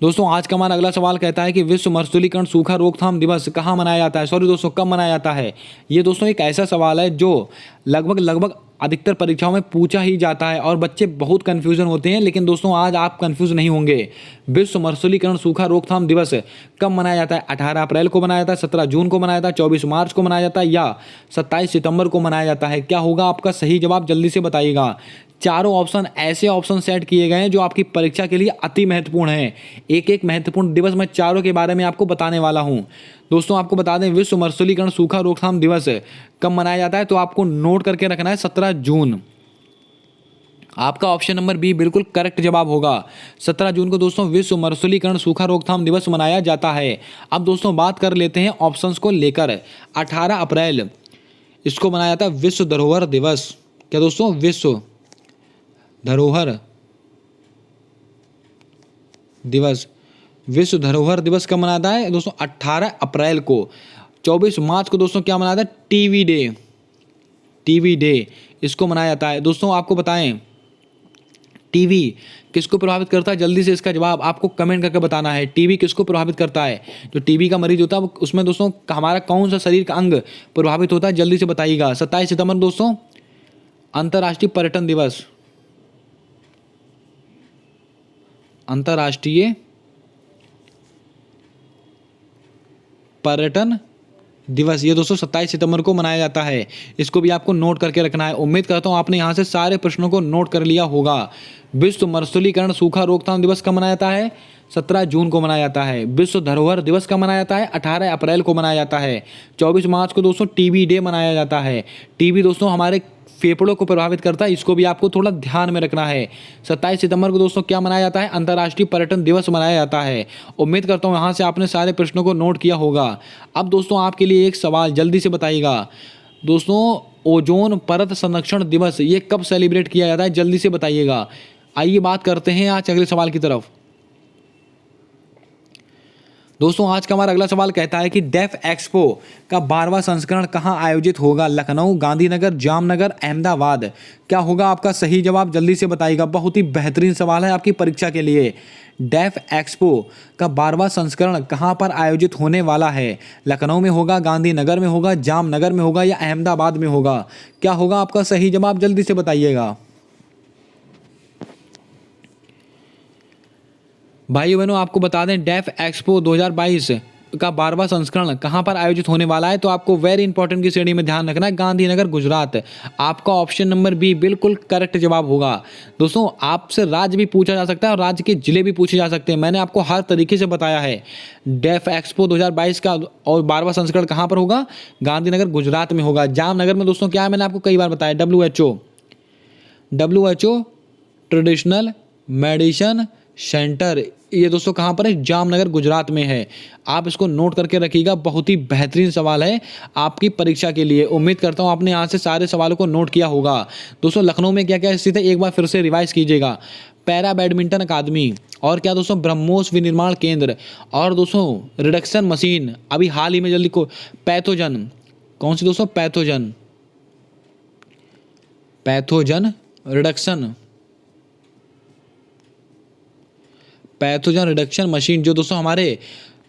दोस्तों आज का हमारा अगला सवाल कहता है कि विश्व मरुस्थलीकरण सूखा रोकथाम दिवस कहाँ मनाया जाता है, सॉरी दोस्तों कब मनाया जाता है। ये दोस्तों एक ऐसा सवाल है जो लगभग अधिकतर परीक्षाओं में पूछा ही जाता है और बच्चे बहुत कन्फ्यूजन होते हैं, लेकिन दोस्तों आज आप कन्फ्यूज नहीं होंगे। विश्व मरुस्थलीकरण सूखा रोकथाम दिवस कब मनाया जाता है, 18 अप्रैल को मनाया जाता है, 17 जून को मनाया जाता है, 24 मार्च को मनाया जाता है, या 27 सितंबर को मनाया जाता है। क्या होगा आपका सही जवाब, जल्दी से बताइएगा। चारों ऑप्शन ऐसे ऑप्शन सेट किए गए हैं जो आपकी परीक्षा के लिए अति महत्वपूर्ण हैं। एक एक महत्वपूर्ण दिवस मैं चारों के बारे में आपको बताने वाला हूं। दोस्तों आपको बता दें विश्व मरुस्थलीकरण सूखा रोकथाम दिवस कब मनाया जाता है, तो आपको नोट करके रखना है 17 जून। आपका ऑप्शन नंबर बी बिल्कुल करेक्ट जवाब होगा। 17 जून को दोस्तों विश्व मरुस्थलीकरण सूखा रोकथाम दिवस मनाया जाता है। अब दोस्तों बात कर लेते हैं ऑप्शंस को लेकर। 18 अप्रैल इसको मनाया जाता है विश्व धरोहर दिवस। क्या दोस्तों, विश्व धरोहर दिवस, विश्व धरोहर दिवस कब मनाता है दोस्तों, 18 अप्रैल को। 24 मार्च को दोस्तों क्या मनाया जाता है, टीवी डे इसको मनाया जाता है। दोस्तों आपको बताएं टीवी किसको प्रभावित करता है, जल्दी से इसका जवाब आपको कमेंट करके बताना है। टीवी किसको प्रभावित करता है, जो टीवी का मरीज होता है उसमें दोस्तों हमारा कौन सा शरीर का अंग प्रभावित होता है, जल्दी से बताइएगा। 27 सितंबर दोस्तों अंतर्राष्ट्रीय पर्यटन दिवस, अंतर्राष्ट्रीय पर्यटन दिवस, ये दोस्तों 27 सितंबर को मनाया जाता है। इसको भी आपको नोट करके रखना है। उम्मीद करता हूं आपने यहां से सारे प्रश्नों को नोट कर लिया होगा। विश्व मरुस्थलीकरण सूखा रोकथाम दिवस कब मनाया जाता है, 17 जून को मनाया जाता है। विश्व धरोहर दिवस कब मनाया जाता है, 18 अप्रैल को मनाया जाता है। 24 मार्च को दोस्तों टीबी डे मनाया जाता है। टीबी दोस्तों हमारे फेफड़ों को प्रभावित करता है, इसको भी आपको थोड़ा ध्यान में रखना है। 27 सितंबर को दोस्तों क्या मनाया जाता है, अंतर्राष्ट्रीय पर्यटन दिवस मनाया जाता है। उम्मीद करता हूँ यहाँ से आपने सारे प्रश्नों को नोट किया होगा। अब दोस्तों आपके लिए एक सवाल, जल्दी से बताइएगा दोस्तों, ओजोन परत संरक्षण दिवस ये कब सेलिब्रेट किया जाता है, जल्दी से बताइएगा। आइए बात करते हैं आज अगले सवाल की तरफ। दोस्तों आज का हमारा अगला सवाल कहता है कि डेफ एक्सपो का 12वां संस्करण कहाँ आयोजित होगा, लखनऊ, गांधीनगर, जामनगर, अहमदाबाद। क्या होगा आपका सही जवाब, जल्दी से बताइएगा। बहुत ही बेहतरीन सवाल है आपकी परीक्षा के लिए। डेफ एक्सपो का 12वां संस्करण कहाँ पर आयोजित होने वाला है, लखनऊ में होगा, गांधीनगर में होगा, जामनगर में होगा, या अहमदाबाद में होगा। क्या होगा आपका सही जवाब, जल्दी से बताइएगा। भाइयों बहनों आपको बता दें डेफ एक्सपो 2022 का 12वां संस्करण कहां पर आयोजित होने वाला है, तो आपको वेरी इंपॉर्टेंट की श्रेणी में ध्यान रखना है, गांधीनगर गुजरात। आपका ऑप्शन नंबर बी बिल्कुल करेक्ट जवाब होगा। दोस्तों आपसे राज्य भी पूछा जा सकता है और राज्य के जिले भी पूछे जा सकते हैं, मैंने आपको हर तरीके से बताया है। डेफ एक्सपो 2022 का और 12वां संस्करण कहां पर होगा, गांधीनगर गुजरात में होगा। जामनगर में दोस्तों क्या है, मैंने आपको कई बार बताया, WHO ट्रेडिशनल मेडिसिन सेंटर, ये दोस्तों कहाँ पर है, जामनगर गुजरात में है। आप इसको नोट करके रखिएगा, बहुत ही बेहतरीन सवाल है आपकी परीक्षा के लिए। उम्मीद करता हूँ आपने यहाँ से सारे सवालों को नोट किया होगा। दोस्तों लखनऊ में क्या क्या स्थित है, एक बार फिर से रिवाइज कीजिएगा। पैरा बैडमिंटन अकादमी, और क्या दोस्तों, ब्रह्मोस विनिर्माण केंद्र, और दोस्तों रिडक्शन मशीन अभी हाल ही में जल्दी को पैथोजन, कौन सी दोस्तों, पैथोजन रिडक्शन मशीन, जो दोस्तों हमारे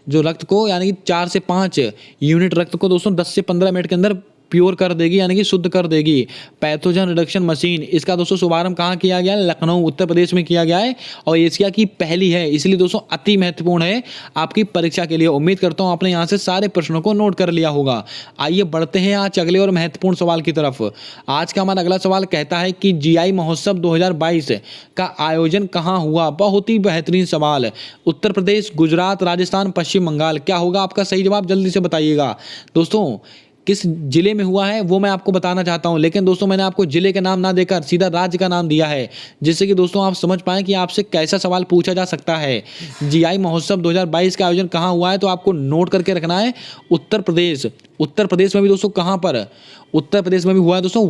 जो रक्त को यानी कि 4 से 5 यूनिट रक्त को दोस्तों 10 से 15 मिनट के अंदर प्योर कर देगी, यानी कि शुद्ध कर देगी। पैथोजन रिडक्शन मशीन, इसका दोस्तों शुभारंभ कहाँ किया गया है, लखनऊ उत्तर प्रदेश में किया गया है, और एशिया की पहली है, इसलिए दोस्तों अति महत्वपूर्ण है आपकी परीक्षा के लिए। उम्मीद करता हूँ आपने यहाँ से सारे प्रश्नों को नोट कर लिया होगा। आइए बढ़ते हैं आज अगले और महत्वपूर्ण सवाल की तरफ। आज का हमारा अगला सवाल कहता है कि GI महोत्सव 2022 का आयोजन कहाँ हुआ। बहुत ही बेहतरीन सवाल। उत्तर प्रदेश, गुजरात, राजस्थान, पश्चिम बंगाल, क्या होगा आपका सही जवाब, जल्दी से बताइएगा। दोस्तों किस जिले में हुआ है वो मैं आपको बताना चाहता हूं, लेकिन दोस्तों मैंने आपको जिले का नाम ना देकर सीधा राज्य का नाम दिया है, जिससे कि दोस्तों आप समझ पाएं कि आपसे कैसा सवाल पूछा जा सकता है। GI महोत्सव 2022 का आयोजन कहाँ हुआ है, तो आपको नोट करके रखना है, उत्तर प्रदेश। उत्तर प्रदेश में भी दोस्तों कहाँ पर, उत्तर प्रदेश में भी हुआ है दोस्तों,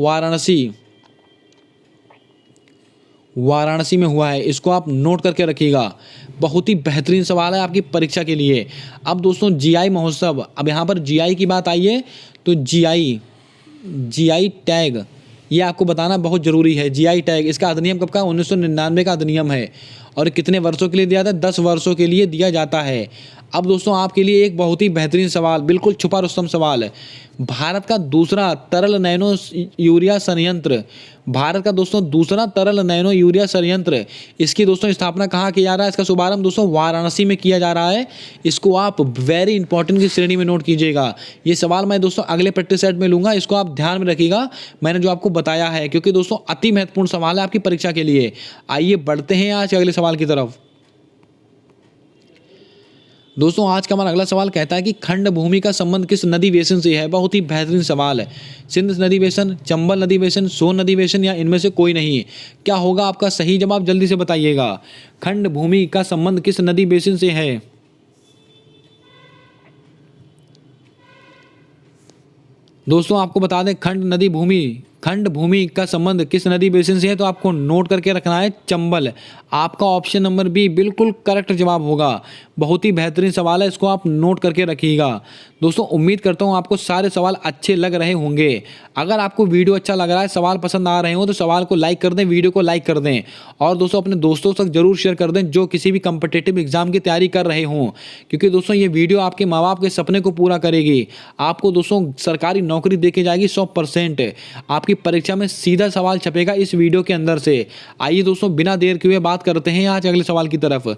वाराणसी में हुआ है। इसको आप नोट करके रखिएगा, बहुत ही बेहतरीन सवाल है आपकी परीक्षा के लिए। अब दोस्तों GI महोत्सव, अब यहाँ पर GI की बात आई है, तो GI टैग ये आपको बताना बहुत ज़रूरी है। GI टैग, इसका अधिनियम कब का, 1999 का अधिनियम है, और कितने वर्षों के लिए दिया था, 10 वर्षों के लिए दिया जाता है। अब दोस्तों आपके लिए एक बहुत ही बेहतरीन सवाल, बिल्कुल छुपा रुस्तम सवाल है। भारत का दूसरा तरल नैनो यूरिया संयंत्र, भारत का दोस्तों दूसरा तरल नैनो यूरिया संयंत्र, इसकी दोस्तों स्थापना कहाँ किया जा रहा है, इसका शुभारंभ दोस्तों वाराणसी में किया जा रहा है। इसको आप वेरी इंपॉर्टेंट की श्रेणी में नोट कीजिएगा। ये सवाल मैं दोस्तों अगले प्रैक्टिस सेट में लूंगा, इसको आप ध्यान में रखिएगा, मैंने जो आपको बताया है, क्योंकि दोस्तों अति महत्वपूर्ण सवाल है आपकी परीक्षा के लिए। आइए बढ़ते हैं आज अगले सवाल की तरफ। दोस्तों आज का हमारा अगला सवाल कहता है कि खंड भूमि का संबंध किस नदी बेसिन से है। बहुत ही बेहतरीन सवाल है। सिंध नदी बेसिन, चंबल नदी बेसिन, सोन नदी बेसिन, या इनमें से कोई नहीं। क्या होगा आपका सही जवाब, जल्दी से बताइएगा। खंड भूमि का संबंध किस नदी बेसिन से है। दोस्तों आपको बता दें खंड भूमि का संबंध किस नदी बेसिन से है, तो आपको नोट करके रखना है, चंबल। आपका ऑप्शन नंबर बी बिल्कुल करेक्ट जवाब होगा। बहुत ही बेहतरीन सवाल है, इसको आप नोट करके रखिएगा। दोस्तों उम्मीद करता हूँ आपको सारे सवाल अच्छे लग रहे होंगे। अगर आपको वीडियो अच्छा लग रहा है, सवाल पसंद आ रहे हो, तो सवाल को लाइक कर दें, वीडियो को लाइक कर दें, और दोस्तों अपने दोस्तों तक जरूर शेयर कर दें जो किसी भी कम्पिटिटिव एग्जाम की तैयारी कर रहे हों, क्योंकि दोस्तों ये वीडियो आपके माँ बाप के सपने को पूरा करेगी। आपको दोस्तों सरकारी नौकरी देके जाएगी 100%। आपकी परीक्षा में सीधा सवाल छपेगा इस वीडियो के अंदर से। आइए दोस्तों बिना देर किए बात करते हैं आज अगले सवाल की तरफ।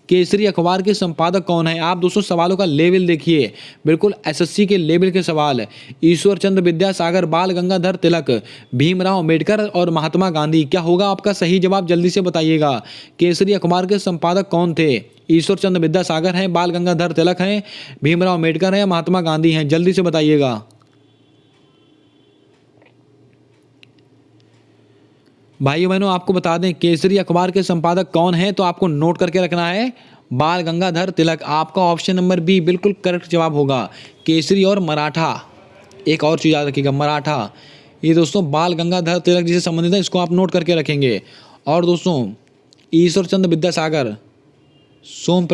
केसरी अखबार के संपादक कौन है। आप दोस्तों सवालों का लेवल देखिए, बिल्कुल SSC के लेवल के सवाल। ईश्वर चंद्र विद्यासागर, बाल गंगाधर तिलक, भीमराव अंबेडकर और महात्मा गांधी। क्या होगा आपका सही जवाब, जल्दी से बताइएगा। केसरी अखबार के संपादक कौन थे। ईश्वर चंद्र विद्यासागर हैं, बाल गंगाधर तिलक हैं, भीमराव अंबेडकर हैं, महात्मा गांधी हैं, जल्दी से बताइएगा। भाइयों बहनों आपको बता दें केसरी अखबार के संपादक कौन है, तो आपको नोट करके रखना है, बाल गंगाधर तिलक। आपका ऑप्शन नंबर बी बिल्कुल करेक्ट जवाब होगा। केसरी और मराठा, एक और चीज़ याद रखिएगा, मराठा ये दोस्तों बाल गंगाधर तिलक जी से संबंधित है, इसको आप नोट करके रखेंगे। और दोस्तों ईश्वर चंद्र विद्यासागर, सोम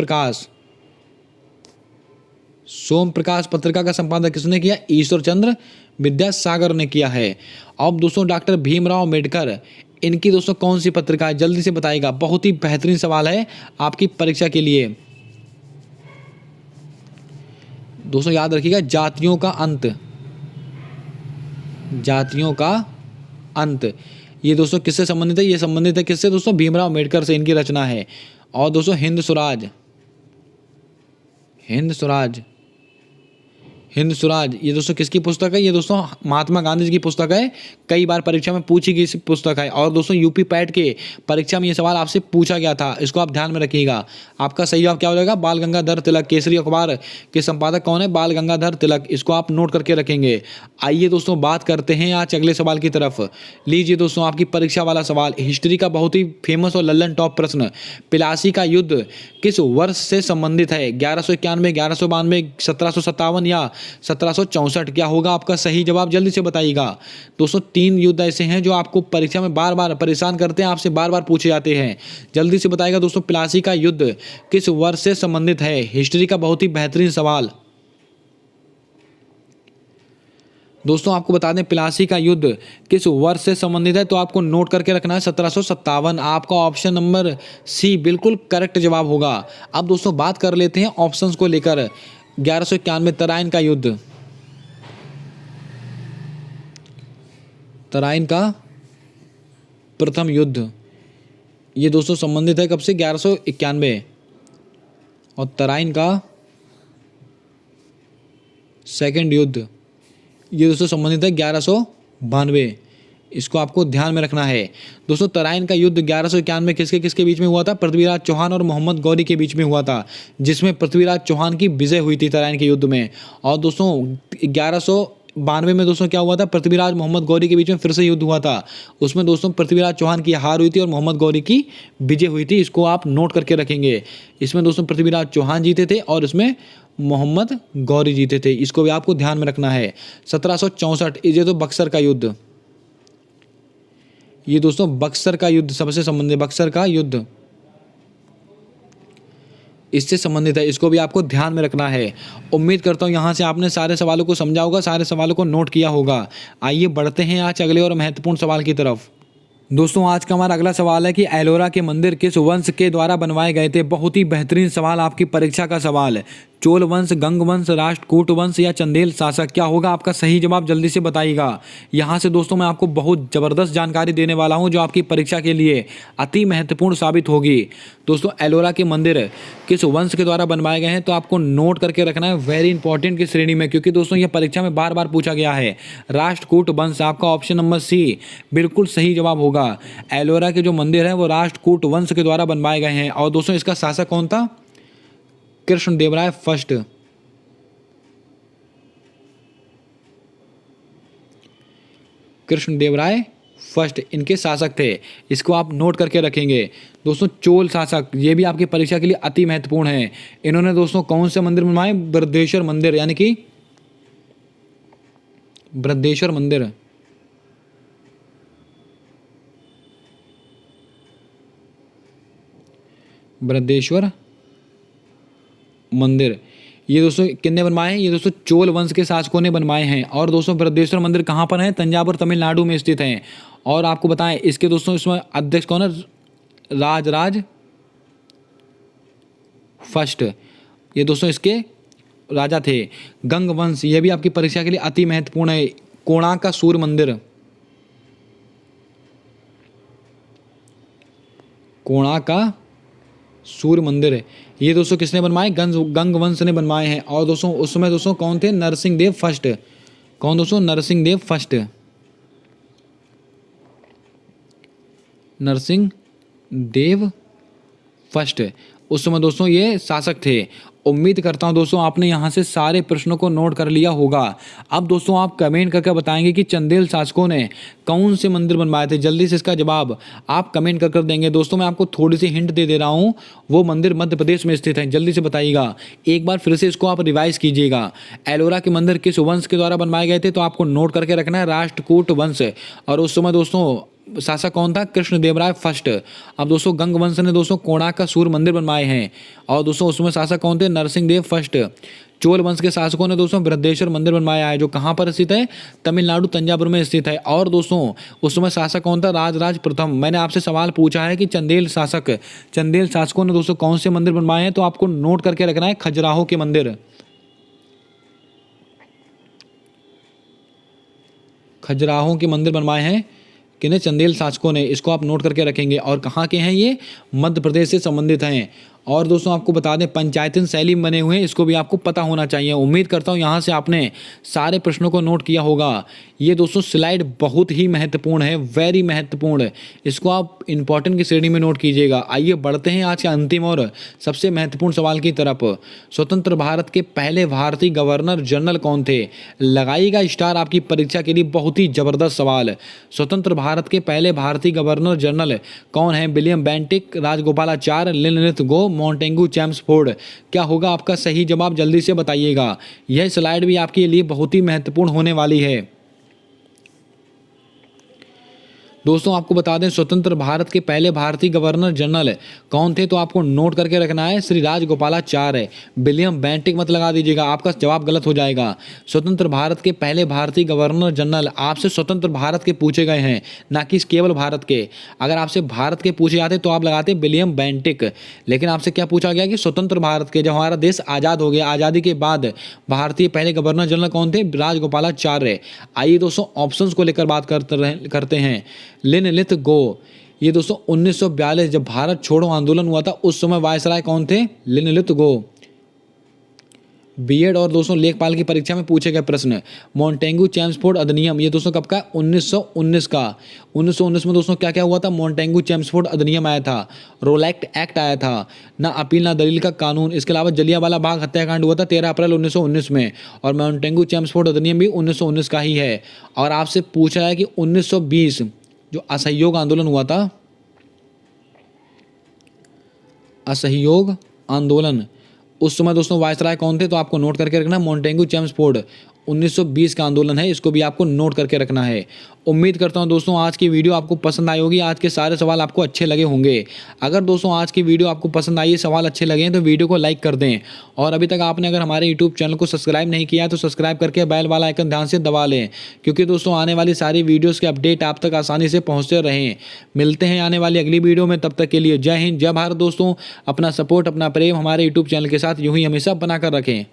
प्रकाश पत्रिका का संपादन किसने किया, ईश्वर चंद्र विद्यासागर ने किया है। अब दोस्तों डॉक्टर भीमराव अंबेडकर, इनकी दोस्तों कौन सी पत्रिका है, जल्दी से बताइएगा। बहुत ही बेहतरीन सवाल है आपकी परीक्षा के लिए। दोस्तों याद रखिएगा, जातियों का अंत, ये दोस्तों किससे संबंधित है? ये संबंधित है किससे दोस्तों? भीमराव अम्बेडकर से इनकी रचना है। और दोस्तों हिंद स्वराज, हिंद स्वराज, हिंद स्वराज ये दोस्तों किसकी पुस्तक है? ये दोस्तों महात्मा गांधी जी की पुस्तक है। कई बार परीक्षा में पूछी गई पुस्तक है। और दोस्तों यूपी पैट के परीक्षा में ये सवाल आपसे पूछा गया था, इसको आप ध्यान में रखिएगा। आपका सही जवाब क्या हो जाएगा? बाल गंगाधर तिलक। केसरी अखबार के संपादक कौन है? बाल गंगाधर तिलक। इसको आप नोट करके रखेंगे। आइए दोस्तों बात करते हैं आज अगले सवाल की तरफ। लीजिए दोस्तों आपकी परीक्षा वाला सवाल, हिस्ट्री का बहुत ही फेमस और लल्लन टॉप प्रश्न। प्लासी का युद्ध किस वर्ष से संबंधित है? 1191, 1192, 1757 या 1764? क्या होगा आपका सही जवाब? जल्दी से बताइएगा। दोस्तों 3 युद्ध ऐसे हैं जो आपको परीक्षा में बार बार परेशान करते हैं, आपसे बार बार पूछे जाते हैं। जल्दी से बताइएगा दोस्तों, प्लासी का युद्ध किस वर्ष से संबंधित है? हिस्ट्री का बहुत ही बेहतरीन सवाल। दोस्तों आपको बता दें प्लासी का युद्ध किस वर्ष से संबंधित है, तो आपको नोट करके रखना है 1757। आपका ऑप्शन नंबर सी बिल्कुल करेक्ट जवाब होगा। अब दोस्तों बात कर लेते हैं ऑप्शंस को लेकर। 1191 तराइन का युद्ध, तराइन का प्रथम युद्ध, ये दोस्तों संबंधित है कब से? 1191। और तराइन का सेकंड युद्ध, ये दोस्तों संबंधित है 1192। इसको आपको ध्यान में रखना है। दोस्तों तराइन का युद्ध 1191 में किसके किसके बीच में हुआ था? पृथ्वीराज चौहान और मोहम्मद गौरी के बीच में हुआ था, जिसमें पृथ्वीराज चौहान की विजय हुई थी तराइन के युद्ध में। और दोस्तों 1192 में दोस्तों क्या हुआ था? पृथ्वीराज मोहम्मद गौरी के बीच में फिर से युद्ध हुआ था। उसमें दोस्तों पृथ्वीराज चौहान की हार हुई थी और मोहम्मद गौरी की विजय हुई थी। इसको आप नोट करके रखेंगे। इसमें दोस्तों पृथ्वीराज चौहान जीते थे और इसमें मोहम्मद गौरी जीते थे। इसको भी आपको ध्यान में रखना है। 1764 ये तो बक्सर का युद्ध, ये दोस्तों बक्सर का युद्ध सबसे संबंधित, बक्सर का युद्ध इससे संबंधित है। इसको भी आपको ध्यान में रखना है। उम्मीद करता हूँ यहाँ से आपने सारे सवालों को समझा होगा, सारे सवालों को नोट किया होगा। आइए बढ़ते हैं आज अगले और महत्वपूर्ण सवाल की तरफ। दोस्तों आज का हमारा अगला सवाल है कि एलोरा के मंदिर किस वंश के द्वारा बनवाए गए थे? बहुत ही बेहतरीन सवाल, आपकी परीक्षा का सवाल है। चोल वंश, गंग वंश, राष्ट्रकूट वंश या चंदेल शासक? क्या होगा आपका सही जवाब? जल्दी से बताइएगा। यहाँ से दोस्तों मैं आपको बहुत ज़बरदस्त जानकारी देने वाला हूँ जो आपकी परीक्षा के लिए अति महत्वपूर्ण साबित होगी। दोस्तों एलोरा के मंदिर किस वंश के द्वारा बनवाए गए हैं, तो आपको नोट करके रखना है वेरी इंपॉर्टेंट की श्रेणी में, क्योंकि दोस्तों यह परीक्षा में बार बार पूछा गया है। राष्ट्रकूट वंश, आपका ऑप्शन नंबर सी बिल्कुल सही जवाब होगा। एलोरा के जो मंदिर है वो राष्ट्रकूट वंश के द्वारा बनवाए गए हैं। और दोस्तों इसका शासक कौन था? कृष्णदेवराय फर्स्ट। कृष्णदेवराय फर्स्ट इनके शासक थे। इसको आप नोट करके रखेंगे। दोस्तों चोल शासक, ये भी आपकी परीक्षा के लिए अति महत्वपूर्ण है। इन्होंने दोस्तों कौन से मंदिर बनवाए? बृहदेश्वर मंदिर, यानी कि बृहदेश्वर मंदिर। बृहदेश्वर मंदिर ये दोस्तों किन्ने बनवाए हैं? ये दोस्तों चोल वंश के शासकों ने बनवाए हैं। और दोस्तों बृहदेश्वर मंदिर कहाँ पर है? तंजावुर तमिलनाडु में स्थित है। और आपको बताएं इसके दोस्तों इसमें अध्यक्ष कौन है? राजराज फर्स्ट, ये दोस्तों इसके राजा थे। गंग वंश, ये भी आपकी परीक्षा के लिए अति महत्वपूर्ण है। कोणार्क का सूर्य मंदिर, कोणार्क का सूर्य मंदिर, ये दोस्तों किसने बनवाए? गंग वंश ने बनवाए हैं। और दोस्तों उसमें दोस्तों कौन थे? नरसिंह देव फर्स्ट। कौन दोस्तों? नरसिंह देव फर्स्ट। नरसिंह देव फर्स्ट उस समय दोस्तों ये शासक थे। उम्मीद करता हूं दोस्तों आपने यहां से सारे प्रश्नों को नोट कर लिया होगा। अब दोस्तों आप कमेंट करके बताएंगे कि चंदेल शासकों ने कौन से मंदिर बनवाए थे। जल्दी से इसका जवाब आप कमेंट कर देंगे। दोस्तों मैं आपको थोड़ी सी हिंट दे रहा हूं, वो मंदिर मध्य प्रदेश में स्थित है। जल्दी से बताइएगा। एक बार फिर से इसको आप रिवाइज कीजिएगा। एलोरा के मंदिर किस वंश के द्वारा बनवाए गए थे, तो आपको नोट करके रखना है राष्ट्रकूट वंश। और उस समय दोस्तों शासक कौन था? कृष्णदेवराय फर्स्ट। अब दोस्तों गंग वंश ने दोस्तों कोणार्क का सूर्य मंदिर बनवाए हैं। और दोस्तों उसमें शासक कौन थे? नरसिंह देव फर्स्ट। चोल वंश के शासकों ने दोस्तों बृहदेश्वर मंदिर बनवाया है, जो कहाँ पर स्थित है? तमिलनाडु तंजावुर में स्थित है। और दोस्तों उसमें शासक कौन था? राजराज प्रथम। मैंने आपसे सवाल पूछा है कि चंदेल शासकों ने दोस्तों कौन से मंदिर बनवाए हैं, तो आपको नोट करके रखना है खजुराहो के मंदिर। खजुराहो के मंदिर बनवाए हैं किन्हें चंदेल शासकों ने, इसको आप नोट करके रखेंगे। और कहाँ के हैं ये, मध्य प्रदेश से संबंधित हैं। और दोस्तों आपको बता दें पंचायतन शैली में बने हुए हैं, इसको भी आपको पता होना चाहिए। उम्मीद करता हूँ यहाँ से आपने सारे प्रश्नों को नोट किया होगा। ये दोस्तों स्लाइड बहुत ही महत्वपूर्ण है, वेरी महत्वपूर्ण है, इसको आप इंपॉर्टेंट की श्रेणी में नोट कीजिएगा। आइए बढ़ते हैं आज के अंतिम और सबसे महत्वपूर्ण सवाल की तरफ। स्वतंत्र भारत के पहले भारतीय गवर्नर जनरल कौन थे? लगाइएगा स्टार आपकी परीक्षा के लिए, बहुत ही जबरदस्त सवाल। स्वतंत्र भारत के पहले भारतीय गवर्नर जनरल कौन है? विलियम बेंटिक, राजगोपालाचारी, लिनलिथ गो, मॉन्टेगू चेम्सफोर्ड। क्या होगा आपका सही जवाब, जल्दी से बताइएगा। यह स्लाइड भी आपके लिए बहुत ही महत्वपूर्ण होने वाली है। दोस्तों आपको बता दें स्वतंत्र भारत के पहले भारतीय गवर्नर जनरल कौन थे, तो आपको नोट करके रखना है श्री राजगोपालाचारी। विलियम बेंटिक मत लगा दीजिएगा, आपका जवाब गलत हो जाएगा। स्वतंत्र भारत के पहले भारतीय गवर्नर जनरल आपसे स्वतंत्र भारत के पूछे गए हैं, ना कि केवल भारत के। अगर आपसे भारत के पूछे जाते तो आप लगाते विलियम बेंटिक, लेकिन आपसे क्या पूछा गया कि स्वतंत्र भारत के, जब हमारा देश आज़ाद हो गया, आज़ादी के बाद भारतीय पहले गवर्नर जनरल कौन थे? राजगोपालाचारी। आइए दोस्तों ऑप्शंस को लेकर बात करते हैं। लिनलिथ गो, ये दोस्तों 1942 जब भारत छोड़ो आंदोलन हुआ था उस समय वायसराय कौन थे? लिनलिथ गो। बीएड और दोस्तों लेखपाल की परीक्षा में पूछे गए प्रश्न। मॉन्टेगू चेम्सफोर्ड अधिनियम, ये दोस्तों कब का? 1919 का। 1919 में दोस्तों क्या क्या हुआ था? मॉन्टेगू चेम्सफोर्ड अधिनियम आया था, रोलैक्ट एक्ट आया था, ना अपील ना दलील का कानून। इसके अलावा जलियांवाला बाग हत्याकांड हुआ था 13 अप्रैल 1919 में, और मॉन्टेगू चेम्सफोर्ड अधिनियम भी 1919 का ही है। और आपसे पूछा है कि 1920 जो असहयोग आंदोलन हुआ था, असहयोग आंदोलन, उस समय दोस्तों वायसराय कौन थे? तो आपको नोट करके रखना मॉन्टेगू चेम्सफोर्ड। 1920 का आंदोलन है, इसको भी आपको नोट करके रखना है। उम्मीद करता हूं दोस्तों आज की वीडियो आपको पसंद आई होगी, आज के सारे सवाल आपको अच्छे लगे होंगे। अगर दोस्तों आज की वीडियो आपको पसंद आई है, सवाल अच्छे लगे हैं, तो वीडियो को लाइक कर दें। और अभी तक आपने अगर हमारे यूट्यूब चैनल को सब्सक्राइब नहीं किया है तो सब्सक्राइब करके बेल वाला आइकन ध्यान से दबा लें, क्योंकि दोस्तों आने वाली सारी वीडियोज़ के अपडेट आप तक आसानी से पहुँचते रहें। मिलते हैं आने वाली अगली वीडियो में, तब तक के लिए जय हिंद, जय भारत। दोस्तों अपना सपोर्ट, अपना प्रेम हमारे यूट्यूब चैनल के साथ यूँ ही हमेशा बनाकर रखें।